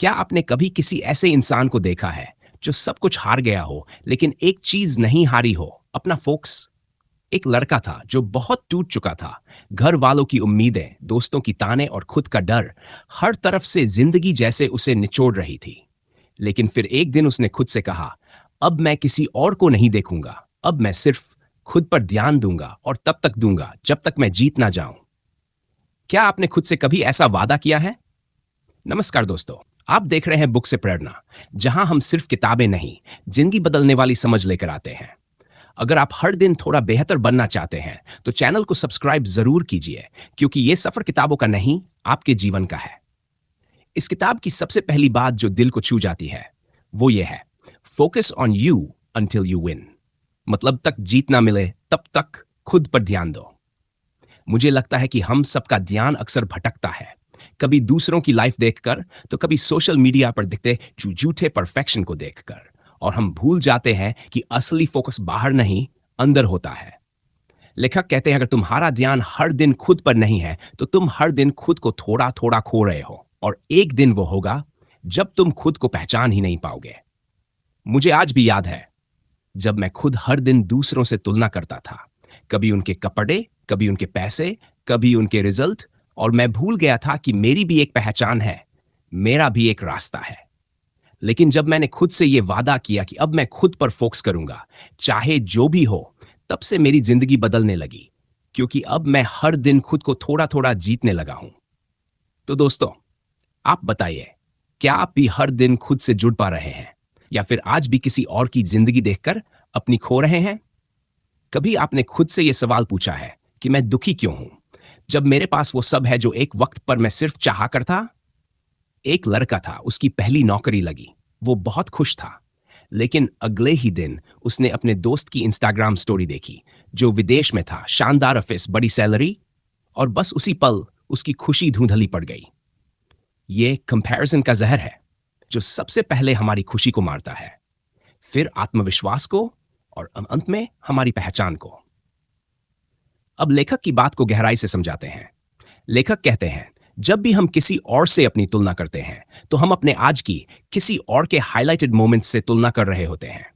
क्या आपने कभी किसी ऐसे इंसान को देखा है जो सब कुछ हार गया हो लेकिन एक चीज नहीं हारी हो, अपना फोकस? एक लड़का था जो बहुत टूट चुका था। घर वालों की उम्मीदें, दोस्तों की ताने और खुद का डर, हर तरफ से जिंदगी जैसे उसे निचोड़ रही थी। लेकिन फिर एक दिन उसने खुद से कहा, अब मैं किसी और को नहीं देखूंगा, अब मैं सिर्फ खुद पर ध्यान दूंगा और तब तक दूंगा जब तक मैं जीत ना जाऊं। क्या आपने खुद से कभी ऐसा वादा किया है? नमस्कार दोस्तों, आप देख रहे हैं बुक से प्रेरणा, जहां हम सिर्फ किताबें नहीं, जिंदगी बदलने वाली समझ लेकर आते हैं। अगर आप हर दिन थोड़ा बेहतर बनना चाहते हैं तो चैनल को सब्सक्राइब जरूर कीजिए, क्योंकि यह सफर किताबों का नहीं, आपके जीवन का है। इस किताब की सबसे पहली बात जो दिल को छू जाती है वो ये है, focus on you until you win. मतलब तक जीत ना मिले तब तक खुद पर ध्यान दो। मुझे लगता है कि हम सबका ध्यान अक्सर भटकता है, कभी दूसरों की लाइफ देखकर, तो कभी सोशल मीडिया पर दिखते झूठे परफेक्शन को देखकर। और हम भूल जाते हैं कि असली फोकस बाहर नहीं, अंदर होता है। लेखक कहते हैं, अगर तुम्हारा ध्यान हर दिन खुद पर नहीं है तो तुम हर दिन खुद को थोड़ा थोड़ा खो रहे हो, और एक दिन वो होगा जब तुम खुद को पहचान ही नहीं पाओगे। मुझे आज भी याद है जब मैं खुद हर दिन दूसरों से तुलना करता था, कभी उनके कपड़े, कभी उनके पैसे, कभी उनके रिजल्ट, और मैं भूल गया था कि मेरी भी एक पहचान है, मेरा भी एक रास्ता है। लेकिन जब मैंने खुद से यह वादा किया कि अब मैं खुद पर फोकस करूंगा, चाहे जो भी हो, तब से मेरी जिंदगी बदलने लगी, क्योंकि अब मैं हर दिन खुद को थोड़ा थोड़ा जीतने लगा हूं। तो दोस्तों, आप बताइए, क्या आप भी हर दिन खुद से जुड़ पा रहे हैं, या फिर आज भी किसी और की जिंदगी देखकर अपनी खो रहे हैं? कभी आपने खुद से यह सवाल पूछा है कि मैं दुखी क्यों हूं, जब मेरे पास वो सब है जो एक वक्त पर मैं सिर्फ चाहा करता? एक लड़का था, उसकी पहली नौकरी लगी, वो बहुत खुश था। लेकिन अगले ही दिन उसने अपने दोस्त की इंस्टाग्राम स्टोरी देखी, जो विदेश में था, शानदार ऑफिस, बड़ी सैलरी, और बस उसी पल उसकी खुशी धुंधली पड़ गई। ये कंपैरिजन का जहर है, जो सबसे पहले हमारी खुशी को मारता है, फिर आत्मविश्वास को, और अंत में हमारी पहचान को। अब लेखक की बात को गहराई से समझाते हैं। लेखक कहते हैं, जब भी हम किसी और से अपनी तुलना करते हैं तो हम अपने आज की किसी और के हाइलाइटेड मोमेंट्स से तुलना कर रहे होते हैं।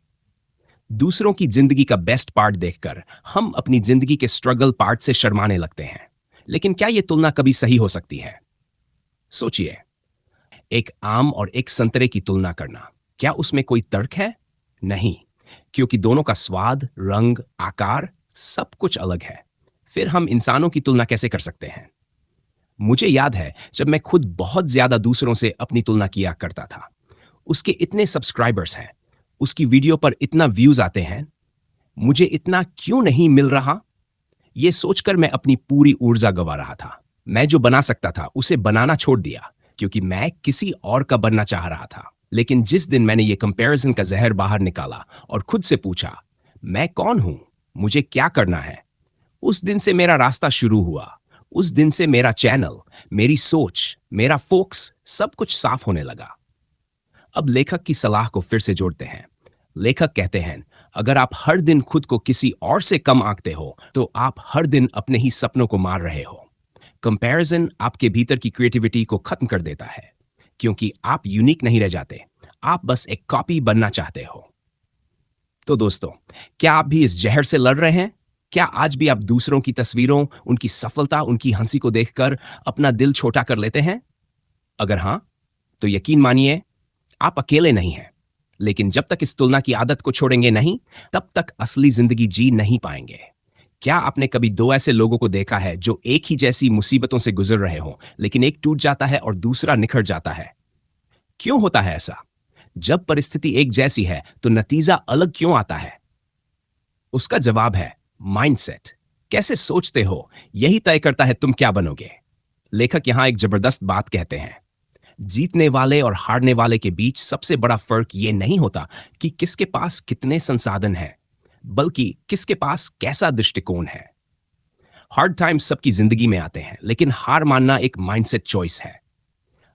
दूसरों की जिंदगी का बेस्ट पार्ट देखकर हम अपनी जिंदगी के स्ट्रगल पार्ट से शर्माने लगते हैं। लेकिन क्या यह तुलना कभी सही हो सकती है? सोचिए, एक आम और एक संतरे की तुलना करना, क्या उसमें कोई तर्क है? नहीं, क्योंकि दोनों का स्वाद, रंग, आकार सब कुछ अलग है। फिर हम इंसानों की तुलना कैसे कर सकते हैं? मुझे याद है जब मैं खुद बहुत ज्यादा दूसरों से अपनी तुलना किया करता था। उसके इतने सब्सक्राइबर्स हैं, उसकी वीडियो पर इतना व्यूज आते हैं, मुझे इतना क्यों नहीं मिल रहा? यह सोचकर मैं अपनी पूरी ऊर्जा गंवा रहा था। मैं जो बना सकता था उसे बनाना छोड़ दिया, क्योंकि मैं किसी और का बनना चाह रहा था। लेकिन जिस दिन मैंने ये कंपैरिजन का जहर बाहर निकाला और खुद से पूछा, मैं कौन हूं, मुझे क्या करना है, उस दिन से मेरा रास्ता शुरू हुआ। उस दिन से मेरा चैनल, मेरी सोच, मेरा फोकस, सब कुछ साफ होने लगा। अब लेखक की सलाह को फिर से जोड़ते हैं। लेखक कहते हैं, अगर आप हर दिन खुद को किसी और से कम आंकते हो तो आप हर दिन अपने ही सपनों को मार रहे हो। कंपैरिजन आपके भीतर की क्रिएटिविटी को खत्म कर देता है, क्योंकि आप यूनिक नहीं रह जाते, आप बस एक कॉपी बनना चाहते हो। तो दोस्तों, क्या आप भी इस जहर से लड़ रहे हैं? क्या आज भी आप दूसरों की तस्वीरों, उनकी सफलता, उनकी हंसी को देखकर अपना दिल छोटा कर लेते हैं? अगर हां, तो यकीन मानिए, आप अकेले नहीं हैं। लेकिन जब तक इस तुलना की आदत को छोड़ेंगे नहीं, तब तक असली जिंदगी जी नहीं पाएंगे। क्या आपने कभी दो ऐसे लोगों को देखा है जो एक ही जैसी मुसीबतों से गुजर रहे हो, लेकिन एक टूट जाता है और दूसरा निखर जाता है? क्यों होता है ऐसा? जब परिस्थिति एक जैसी है तो नतीजा अलग क्यों आता है? उसका जवाब है माइंडसेट। कैसे सोचते हो, यही तय करता है तुम क्या बनोगे। लेखक यहां एक जबरदस्त बात कहते हैं, जीतने वाले और हारने वाले के बीच सबसे बड़ा फर्क यह नहीं होता कि किसके पास कितने संसाधन हैं, बल्कि किसके पास कैसा दृष्टिकोण है। हार्ड टाइम्स सबकी जिंदगी में आते हैं, लेकिन हार मानना एक माइंडसेट चॉइस है।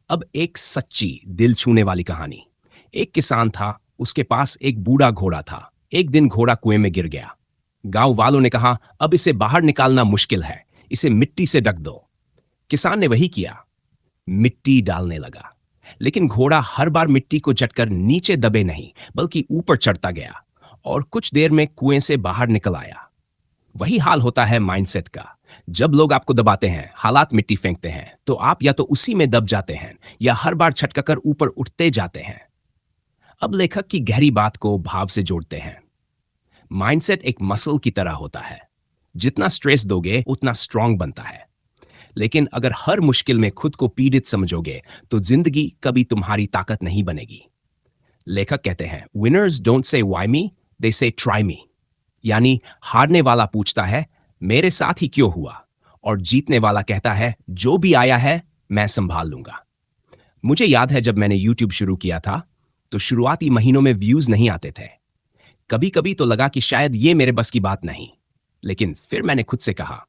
अब एक सच्ची, दिल छूने वाली कहानी। एक किसान था, उसके पास एक बूढ़ा घोड़ा था। एक दिन घोड़ा कुएं में गिर गया। गांव वालों ने कहा, अब इसे बाहर निकालना मुश्किल है, इसे मिट्टी से ढक दो। किसान ने वही किया, मिट्टी डालने लगा। लेकिन घोड़ा हर बार मिट्टी को चटकर नीचे दबे नहीं बल्कि ऊपर चढ़ता गया और कुछ देर में कुएं से बाहर निकल आया। वही हाल होता है माइंडसेट का। जब लोग आपको दबाते हैं, हालात मिट्टी फेंकते हैं, तो आप या तो उसी में दब जाते हैं या हर बार छटकाकर ऊपर उठते जाते हैं। अब लेखक की गहरी बात को भाव से जोड़ते हैं। माइंडसेट एक मसल की तरह होता है। जितना स्ट्रेस दोगे उतना स्ट्रांग बनता है। लेकिन अगर हर मुश्किल में खुद को पीड़ित समझोगे तो जिंदगी कभी तुम्हारी ताकत नहीं बनेगी। लेखक कहते हैं, winners don't say why me, they say try मी। यानी हारने वाला पूछता है मेरे साथ ही क्यों हुआ, और जीतने वाला कहता है जो भी आया है मैं संभाल लूंगा। मुझे याद है जब मैंने YouTube शुरू किया था तो शुरुआती महीनों में व्यूज नहीं आते थे। कभी कभी तो लगा कि शायद ये मेरे बस की बात नहीं। लेकिन फिर मैंने खुद से कहा,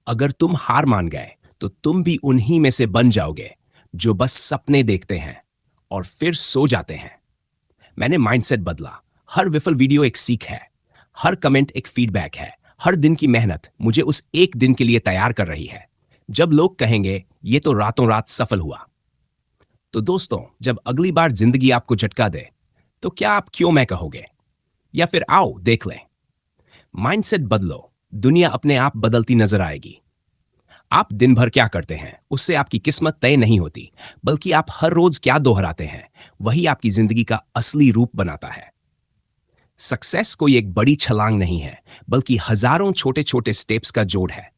अगर तुम हार मान गए तो तुम भी उन्हीं में से बन जाओगे जो बस सपने देखते हैं और फिर सो जाते हैं। मैंने माइंडसेट बदला। हर विफल वीडियो एक सीख है, हर कमेंट एक फीडबैक है, हर दिन की मेहनत मुझे उस एक दिन के लिए तैयार कर रही है जब लोग कहेंगे ये तो रातों रात सफल हुआ। तो दोस्तों, जब अगली बार जिंदगी आपको झटका दे तो क्या आप क्यों मैं कहोगे, या फिर आओ देख लें। माइंडसेट बदलो, दुनिया अपने आप बदलती नजर आएगी। आप दिन भर क्या करते हैं उससे आपकी किस्मत तय नहीं होती, बल्कि आप हर रोज क्या दोहराते हैं वही आपकी जिंदगी का असली रूप बनाता है। सक्सेस कोई एक बड़ी छलांग नहीं है, बल्कि हजारों छोटे छोटे स्टेप्स का जोड़ है।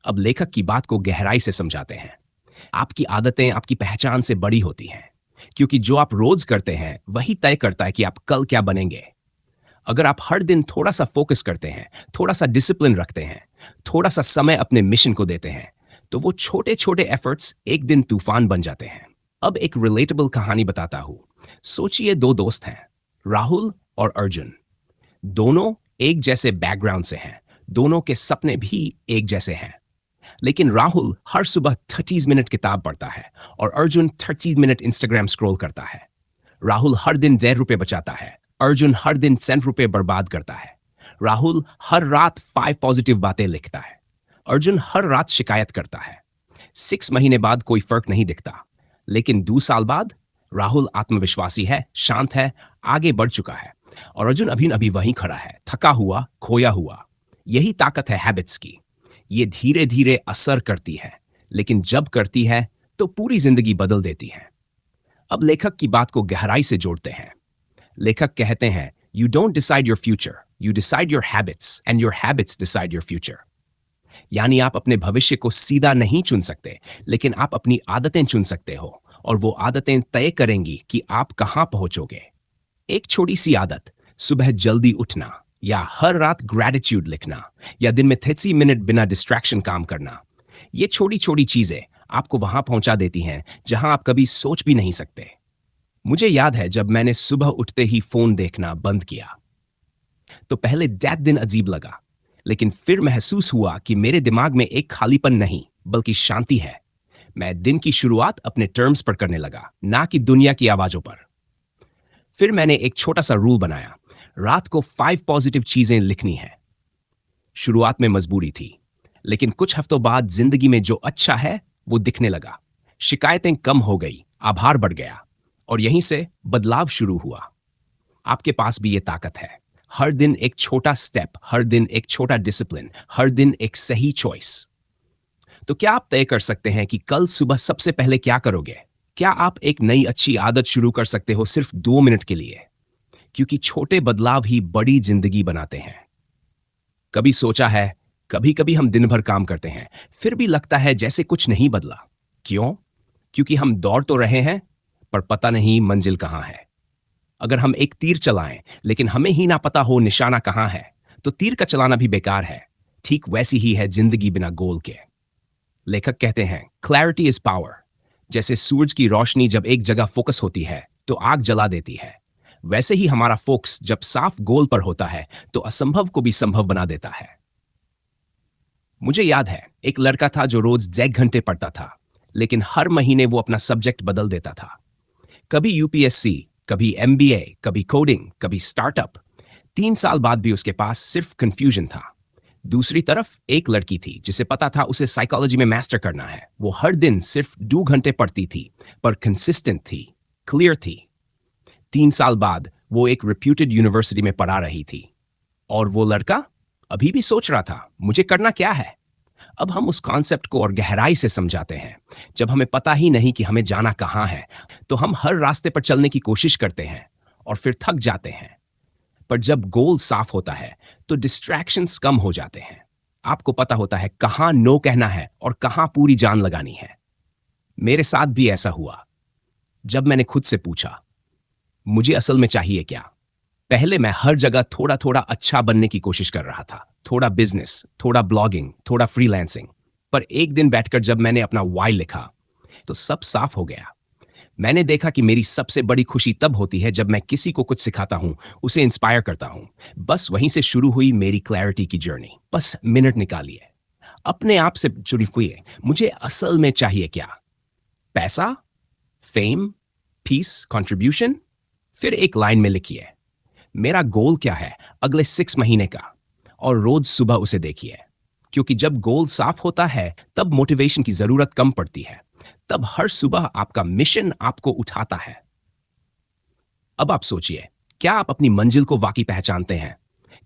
अब लेखक की बात को गहराई से समझाते हैं। आपकी आदतें आपकी पहचान से बड़ी होती हैं, क्योंकि जो आप रोज करते हैं वही तय करता है कि आप कल क्या बनेंगे। अगर आप हर दिन थोड़ा सा फोकस करते हैं, थोड़ा सा डिसिप्लिन रखते हैं, थोड़ा सा समय अपने मिशन को देते हैं, तो वो छोटे छोटे एफर्ट्स एक दिन तूफान बन जाते हैं। अब एक रिलेटेबल कहानी बताता हूं। सोचिए दो दोस्त हैं, राहुल और अर्जुन। दोनों एक जैसे बैकग्राउंड से हैं, दोनों के सपने भी एक जैसे हैं। लेकिन राहुल हर सुबह 30 मिनट किताब पढ़ता है और अर्जुन 30 मिनट इंस्टाग्राम स्क्रॉल करता है। राहुल हर दिन 1.5 रुपए बचाता है, अर्जुन हर दिन 100 रुपए बर्बाद करता है। राहुल हर रात 5 पॉजिटिव बातें लिखता है, अर्जुन हर रात शिकायत करता है। 6 महीने बाद कोई फर्क नहीं दिखता, लेकिन 2 साल बाद राहुल आत्मविश्वासी है, शांत है, आगे बढ़ चुका है, और अर्जुन अभी अभी वहीं खड़ा है, थका हुआ, खोया हुआ। यही ताकत है हैबिट्स की। ये धीरे धीरे असर करती है, लेकिन जब करती है तो पूरी जिंदगी बदल देती है। अब लेखक की बात को गहराई से जोड़ते हैं। लेखक कहते हैं, you don't decide your future, you decide your habits, and your habits decide your future. यानी आप अपने भविष्य को सीधा नहीं चुन सकते, लेकिन आप अपनी आदतें चुन सकते हो, और वो आदतें तय करेंगी कि आप कहां पहुंचोगे। एक छोटी सी आदत, सुबह जल्दी उठना, या हर रात ग्रैटिट्यूड लिखना, या दिन में 30 मिनट बिना डिस्ट्रैक्शन काम करना, ये छोटी छोटी चीजें आपको वहां पहुंचा देती हैं जहां आप कभी सोच भी नहीं सकते। मुझे याद है जब मैंने सुबह उठते ही फोन देखना बंद किया तो पहले दैट दिन अजीब लगा, लेकिन फिर महसूस हुआ कि मेरे दिमाग में एक खालीपन नहीं बल्कि शांति है। मैं दिन की शुरुआत अपने टर्म्स पर करने लगा, ना कि दुनिया की आवाजों पर। फिर मैंने एक छोटा सा रूल बनाया, रात को 5 पॉजिटिव चीजें लिखनी है। शुरुआत में मजबूरी थी, लेकिन कुछ हफ्तों बाद जिंदगी में जो अच्छा है वो दिखने लगा। शिकायतें कम हो गई, आभार बढ़ गया, और यहीं से बदलाव शुरू हुआ। आपके पास भी ये ताकत है। हर दिन एक छोटा स्टेप, हर दिन एक छोटा डिसिप्लिन, हर दिन एक सही चॉइस। तो क्या आप तय कर सकते हैं कि कल सुबह सबसे पहले क्या करोगे? क्या आप एक नई अच्छी आदत शुरू कर सकते हो सिर्फ 2 मिनट के लिए? क्योंकि छोटे बदलाव ही बड़ी जिंदगी बनाते हैं। कभी सोचा है, कभी कभी हम दिन भर काम करते हैं, फिर भी लगता है जैसे कुछ नहीं बदला। क्यों? क्योंकि हम दौड़ तो रहे हैं, पर पता नहीं मंजिल कहां है। अगर हम एक तीर चलाएं, लेकिन हमें ही ना पता हो निशाना कहां है, तो तीर का चलाना भी बेकार है। ठीक वैसी ही है जिंदगी बिना गोल के। लेखक कहते हैं, क्लैरिटी इज पावर। जैसे सूरज की रोशनी जब एक जगह फोकस होती है तो आग जला देती है, वैसे ही हमारा फोकस जब साफ गोल पर होता है तो असंभव को भी संभव बना देता है। मुझे याद है, एक लड़का था जो रोज 1 घंटे पढ़ता था, लेकिन हर महीने वो अपना सब्जेक्ट बदल देता था। कभी यूपीएससी, कभी एमबीए, कभी कोडिंग, कभी स्टार्टअप। 3 साल बाद भी उसके पास सिर्फ कंफ्यूजन था। दूसरी तरफ एक लड़की थी जिसे पता था उसे साइकोलॉजी में मास्टर करना है। वो हर दिन सिर्फ 2 घंटे पढ़ती थी, पर कंसिस्टेंट थी, क्लियर थी। 3 साल बाद वो एक रिप्यूटेड यूनिवर्सिटी में पढ़ा रही थी। और वो लड़का अभी भी सोच रहा था, मुझे करना क्या है। अब हम उस कॉन्सेप्ट को और गहराई से समझाते हैं। जब हमें पता ही नहीं कि हमें जाना कहाँ है, तो हम हर रास्ते पर चलने की कोशिश करते हैं और फिर थक जाते हैं। पर जब गोल साफ होता है, तो डिस्ट्रैक्शंस कम हो जाते हैं। आपको पता होता है कहाँ नो कहना है और कहाँ पूरी जान लगानी है। मेरे साथ भी ऐसा हुआ। जब मैंने खुद से पूछा, मुझे असल में चाहिए क्या? पहले मैं हर जगह थोड़ा थोड़ा अच्छा बनने की कोशिश कर रहा था। थोड़ा बिजनेस, थोड़ा ब्लॉगिंग, थोड़ा फ्रीलांसिंग। पर एक दिन बैठकर जब मैंने अपना वाई लिखा, तो सब साफ हो गया। मैंने देखा कि मेरी सबसे बड़ी खुशी तब होती है जब मैं किसी को कुछ सिखाता हूं, उसे इंस्पायर करता हूं। बस वहीं से शुरू हुई मेरी क्लैरिटी की जर्नी। बस मिनट निकालिए, अपने आप से जुड़ी हुई है, मुझे असल में चाहिए क्या? पैसा, फेम, पीस, कंट्रीब्यूशन? फिर एक लाइन में लिखिए, मेरा गोल क्या है अगले 6 महीने का, और रोज सुबह उसे देखिए। क्योंकि जब गोल साफ होता है, तब मोटिवेशन की जरूरत कम पड़ती है। तब हर सुबह आपका मिशन आपको उठाता है। अब आप सोचिए, क्या आप अपनी मंजिल को वाकई पहचानते हैं?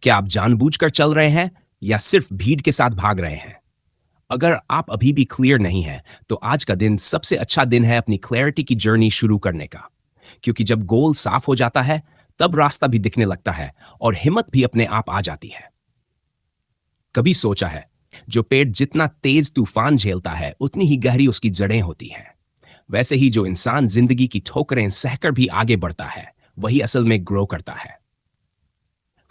क्या आप जानबूझकर चल रहे हैं या सिर्फ भीड़ के साथ भाग रहे हैं? अगर आप अभी भी क्लियर नहीं हैं, तो आज का दिन सबसे अच्छा दिन है अपनी क्लैरिटी की जर्नी शुरू करने का। क्योंकि जब गोल साफ हो जाता है, तब रास्ता भी दिखने लगता है और हिम्मत भी अपने आप आ जाती है। कभी सोचा है, जो पेड़ जितना तेज तूफान झेलता है, उतनी ही गहरी उसकी जड़ें होती हैं। वैसे ही जो इंसान जिंदगी की ठोकरें सहकर भी आगे बढ़ता है, वही असल में ग्रो करता है।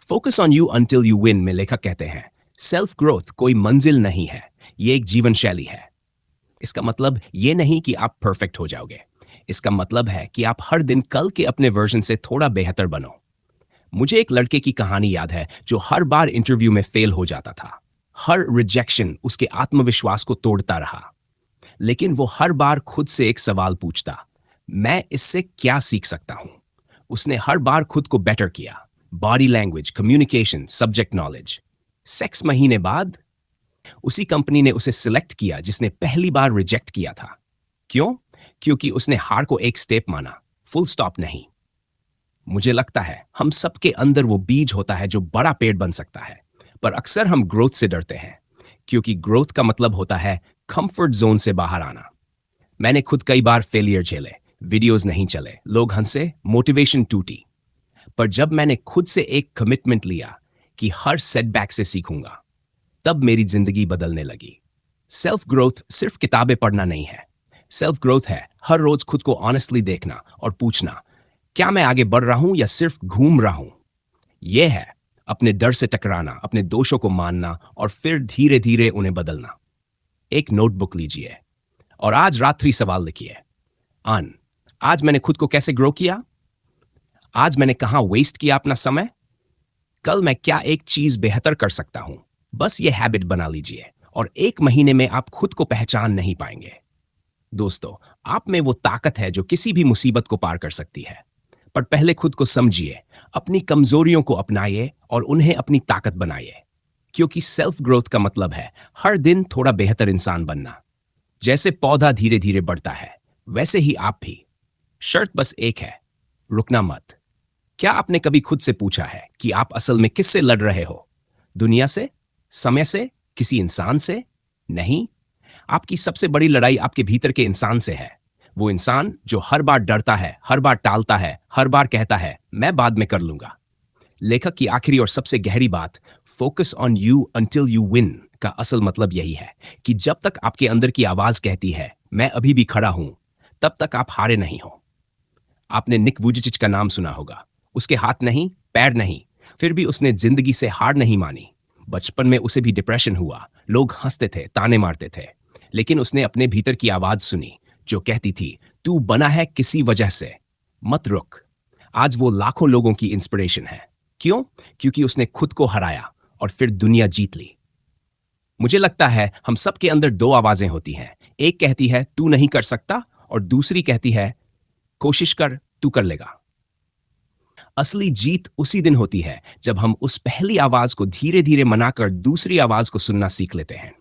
Focus on you until you win में लेखक कहते हैं, सेल्फ ग्रोथ कोई मंजिल नहीं है, ये एक जीवन शैली है। इसका मतलब ये नहीं कि आप परफेक्ट हो जाओगे। इसका मतलब है कि आप हर दिन कल के अपने वर्जन से थोड़ा बेहतर बनो। मुझे एक लड़के की कहानी याद है जो हर बार इंटरव्यू में फेल हो जाता था। हर रिजेक्शन उसके आत्मविश्वास को तोड़ता रहा। लेकिन वो हर बार खुद से एक सवाल पूछता, मैं इससे क्या सीख सकता हूं? उसने हर बार खुद को बेटर किया। Body language, communication, subject knowledge. 6 महीने बाद उसी कंपनी ने उसे सिलेक्ट किया जिसने पहली बार रिजेक्ट किया था। क्यों? क्योंकि उसने हार को एक स्टेप माना, फुल स्टॉप नहीं। मुझे लगता है हम सबके अंदर वो बीज होता है जो बड़ा पेड़ बन सकता है, पर अक्सर हम ग्रोथ से डरते हैं, क्योंकि ग्रोथ का मतलब होता है कंफर्ट जोन से बाहर आना। मैंने खुद कई बार फेलियर झेले, वीडियोस नहीं चले, लोग हंसे, मोटिवेशन टूटी। पर जब मैंने खुद से एक कमिटमेंट लिया कि हर सेटबैक से सीखूंगा, तब मेरी जिंदगी बदलने लगी। सेल्फ ग्रोथ सिर्फ किताबें पढ़ना नहीं है। सेल्फ ग्रोथ है हर रोज खुद को ऑनेस्टली देखना और पूछना, क्या मैं आगे बढ़ रहा हूं या सिर्फ घूम रहा हूं? यह है अपने डर से टकराना, अपने दोषों को मानना और फिर धीरे धीरे उन्हें बदलना। एक नोटबुक लीजिए और आज रात्रि सवाल लिखिए। अन आज मैंने खुद को कैसे ग्रो किया? आज मैंने कहां वेस्ट किया अपना समय? कल मैं क्या एक चीज बेहतर कर सकता हूं? बस ये हैबिट बना लीजिए और 1 महीने में आप खुद को पहचान नहीं पाएंगे। दोस्तों, आप में वो ताकत है जो किसी भी मुसीबत को पार कर सकती है। पर पहले खुद को समझिए, अपनी कमजोरियों को अपनाइए और उन्हें अपनी ताकत बनाइए। क्योंकि सेल्फ ग्रोथ का मतलब है हर दिन थोड़ा बेहतर इंसान बनना। जैसे पौधा धीरे धीरे बढ़ता है, वैसे ही आप भी। शर्त बस एक है, रुकना मत। क्या आपने कभी खुद से पूछा है कि आप असल में किससे लड़ रहे हो? दुनिया से? समय से? किसी इंसान से? नहीं, आपकी सबसे बड़ी लड़ाई आपके भीतर के इंसान से है। वो इंसान जो हर बार डरता है, हर बार टालता है, हर बार कहता है मैं बाद में कर लूंगा। लेखक की आखिरी और सबसे गहरी बात, focus on you until you win, का असल मतलब यही है कि जब तक आपके अंदर की आवाज कहती है मैं अभी भी खड़ा हूं, तब तक आप हारे नहीं हो। आपने निक वुजिचिच का नाम सुना होगा। उसके हाथ नहीं, पैर नहीं, फिर भी उसने जिंदगी से हार नहीं मानी। बचपन में उसे भी डिप्रेशन हुआ, लोग हंसते थे, ताने मारते थे। लेकिन उसने अपने भीतर की आवाज सुनी जो कहती थी, तू बना है किसी वजह से, मत रुक। आज वो लाखों लोगों की इंस्पिरेशन है। क्यों? क्योंकि उसने खुद को हराया और फिर दुनिया जीत ली। मुझे लगता है हम सबके अंदर दो आवाजें होती हैं। एक कहती है तू नहीं कर सकता, और दूसरी कहती है कोशिश कर, तू कर लेगा। असली जीत उसी दिन होती है जब हम उस पहली आवाज को धीरे धीरे मनाकर दूसरी आवाज को सुनना सीख लेते हैं।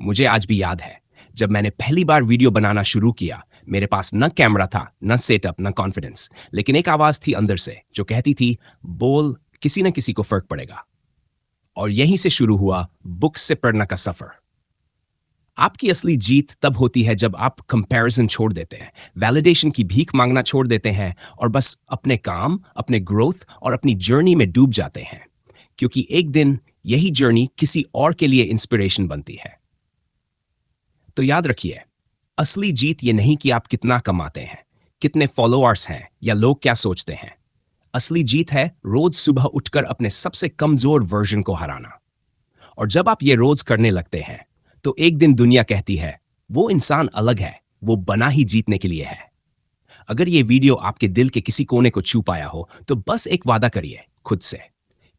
मुझे आज भी याद है, जब मैंने पहली बार वीडियो बनाना शुरू किया, मेरे पास न कैमरा था, न सेटअप, न कॉन्फिडेंस, लेकिन एक आवाज थी अंदर से जो कहती थी, बोल, किसी न किसी को फर्क पड़ेगा। और यहीं से शुरू हुआ बुक से पढ़ना का सफर। आपकी असली जीत तब होती है जब आप कंपैरिजन छोड़ देते हैं, वैलिडेशन की भीख मांगना छोड़ देते हैं और बस अपने काम, अपने ग्रोथ और अपनी जर्नी में डूब जाते हैं, क्योंकि एक दिन यही जर्नी किसी और के लिए इंस्पिरेशन बनती है। तो याद रखिए, असली जीत ये नहीं कि आप कितना कमाते हैं, कितने फॉलोअर्स हैं या लोग क्या सोचते हैं। असली जीत है रोज सुबह उठकर अपने सबसे कमजोर वर्जन को हराना। और जब आप ये रोज करने लगते हैं, तो एक दिन दुनिया कहती है, वो इंसान अलग है, वो बना ही जीतने के लिए है। अगर ये वीडियो आपके दिल के किसी कोने को छू पाया हो, तो बस एक वादा करिए खुद से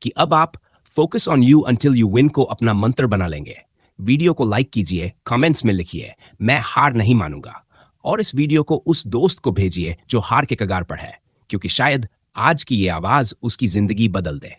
कि अब आप focus on you until you win को अपना मंत्र बना लेंगे। वीडियो को लाइक कीजिए, कमेंट्स में लिखिए, मैं हार नहीं मानूंगा, और इस वीडियो को उस दोस्त को भेजिए जो हार के कगार पर है, क्योंकि शायद आज की ये आवाज उसकी जिंदगी बदल दे।